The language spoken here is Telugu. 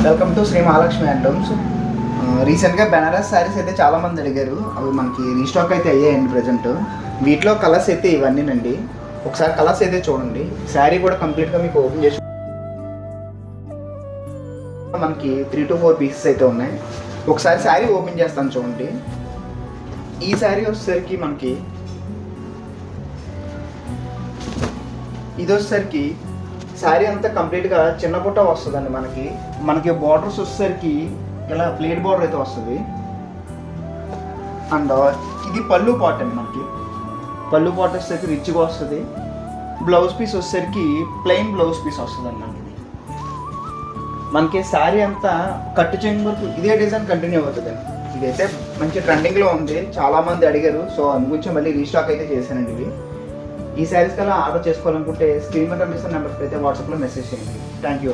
Welcome to Shri Mahalakshmi handlooms. రీసెంట్గా బెనారస్ శారీస్ అయితే చాలామంది అడిగారు. అవి మనకి రీస్టాక్ అయితే అయ్యాయండి ప్రజెంట్. వీటిలో కలర్స్ అయితే ఇవన్నీనండి. ఒకసారి కలర్స్ అయితే చూడండి. శారీ కూడా కంప్లీట్గా మీకు ఓపెన్ చేసి మనకి 3 to 4 పీసెస్ అయితే ఉన్నాయి. ఒకసారి శారీ ఓపెన్ చేస్తాను చూడండి. ఈ శారీ వచ్చేసరికి మనకి ఇది వచ్చేసరికి శారీ అంతా కంప్లీట్గా చిన్న బుట్ట వస్తుందండి. మనకి బార్డర్స్ వచ్చేసరికి ఇలా ప్లేట్ బార్డర్ అయితే వస్తుంది. అండ్ ఇది పళ్ళు పార్ట్ అండి. మనకి పళ్ళు పార్ట్ వచ్చేసరికి రిచ్గా వస్తుంది. బ్లౌజ్ పీస్ వచ్చేసరికి ప్లెయిన్ బ్లౌజ్ పీస్ వస్తుందండి. మనకి శారీ అంతా కట్టు చెంగు వరకు ఇదే డిజైన్ కంటిన్యూ అవుతుందండి. ఇదైతే మంచి ట్రెండింగ్లో ఉంది, చాలామంది అడిగారు. సో అందుగురించి మళ్ళీ రీస్టాక్ అయితే చేశానండి ఇవి. ఈ శారీస్ కల్లా ఆర్డర్ చేసుకోవాలనుకుంటే స్క్రీన్ మీద కనిపిస్తున్న నెంబర్కి అయితే వాట్సాప్లో మెసేజ్ చేయండి. Thank you.